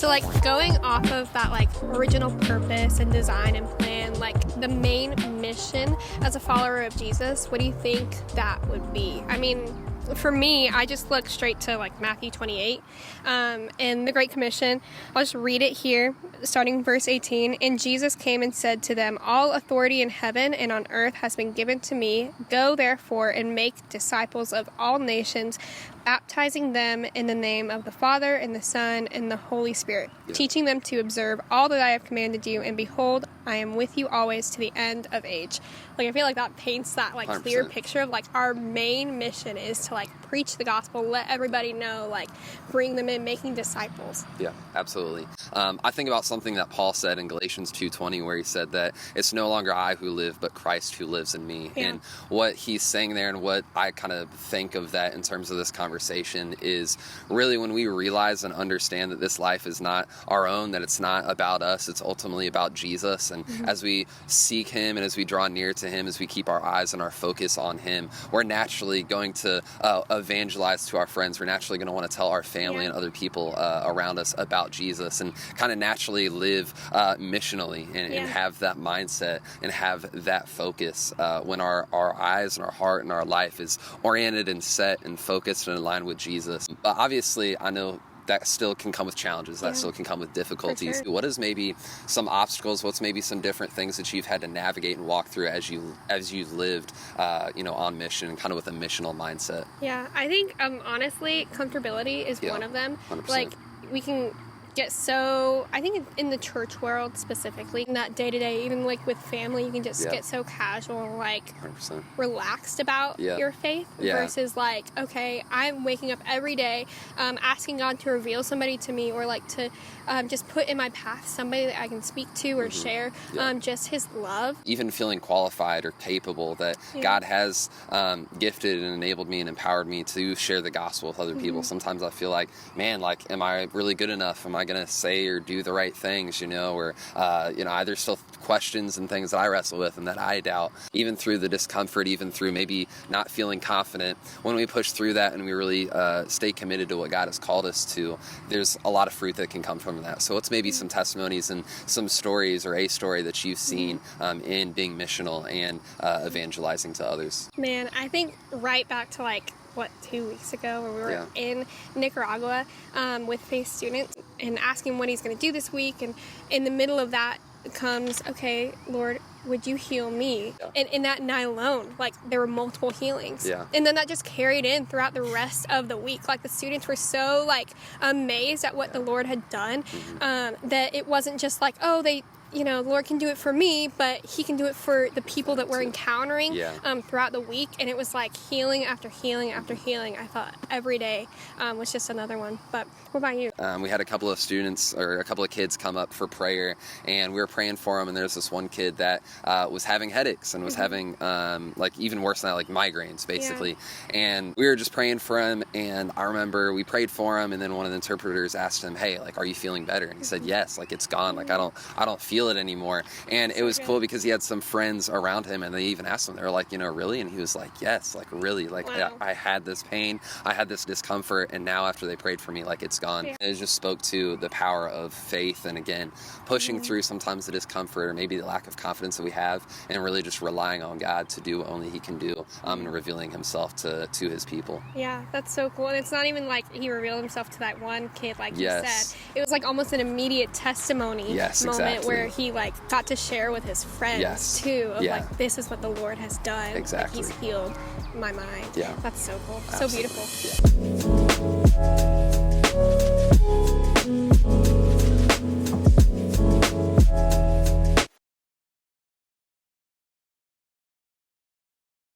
So like going off of that like original purpose and design and plan, like the main mission as a follower of Jesus, what do you think that would be? I mean, for me, I just look straight to like Matthew 28 and the Great Commission. I'll just read it here, starting verse 18. And Jesus came and said to them, all authority in heaven and on earth has been given to me. Go therefore and make disciples of all nations, baptizing them in the name of the Father and the Son and the Holy Spirit, teaching them to observe all that I have commanded you. And behold, I am with you always to the end of age. Like, I feel like that paints that like 100%. Clear picture of like our main mission is to like preach the gospel, let everybody know, like bring them in, making disciples. Yeah, absolutely. I think about something that Paul said in Galatians 2:20, where he said that it's no longer I who live, but Christ who lives in me. Yeah. And what he's saying there, and what I kind of think of that in terms of this conversation, is really when we realize and understand that this life is not our own, that it's not about us, it's ultimately about Jesus. And as we seek him and as we draw near to him, as we keep our eyes and our focus on him, we're naturally going to evangelize to our friends. We're naturally going to want to tell our family and other people around us about Jesus, and kind of naturally live missionally and have that mindset and have that focus when our eyes and our heart and our life is oriented and set and focused and aligned with Jesus. But obviously, I know that still can come with challenges, that still can come with difficulties. Sure. What is maybe some obstacles, what's maybe some different things that you've had to navigate and walk through as you've lived on mission and kind of with a missional mindset? Yeah, I think honestly, comfortability is one of them. 100%. Like, we can get so, I think in the church world specifically, in that day-to-day, even like with family, you can just get so casual, like 100%. Relaxed about your faith versus like, okay, I'm waking up every day asking God to reveal somebody to me, or like to just put in my path somebody that I can speak to or share just his love. Even feeling qualified or capable, that God has gifted and enabled me and empowered me to share the gospel with other people. Sometimes I feel like, man, like, am I really good enough? Am I going to say or do the right things, or, there's still questions and things that I wrestle with and that I doubt, even through the discomfort, even through maybe not feeling confident. When we push through that and we really stay committed to what God has called us to, there's a lot of fruit that can come from that. So what's maybe some testimonies and some stories, or a story that you've seen in being missional and evangelizing to others? Man, I think right back to like, 2 weeks ago, where we were in Nicaragua with faith students and asking what he's going to do this week. And in the middle of that comes, okay, Lord, would you heal me? And in that night alone, like, there were multiple healings. And then that just carried in throughout the rest of the week. Like, the students were so like amazed at what the Lord had done, that it wasn't just like, oh, the Lord can do it for me, but he can do it for the people that we're encountering throughout the week. And it was like healing after healing after healing. I thought every day was just another one. But what about you? We had a couple of students, or a couple of kids, come up for prayer, and we were praying for them. And there's this one kid that was having headaches and was having like even worse than that, like migraines basically. And we were just praying for him. And I remember we prayed for him, and then one of the interpreters asked him, hey, like, are you feeling better? And he said, yes, like, it's gone. Like, I don't feel it anymore. And it was cool because he had some friends around him, and they even asked him, they were like, really? And he was like, yes, like, really, like, I had this pain, I had this discomfort, and now after they prayed for me, like, it's gone. It just spoke to the power of faith, and again, pushing through sometimes the discomfort or maybe the lack of confidence that we have, and really just relying on God to do what only he can do, and revealing himself to his people. Yeah, that's so cool. And it's not even like he revealed himself to that one kid, like you said. It was like almost an immediate testimony moment where he like got to share with his friends too, of like, this is what the Lord has done. Like, he's healed my mind. That's so cool. Absolutely. So beautiful.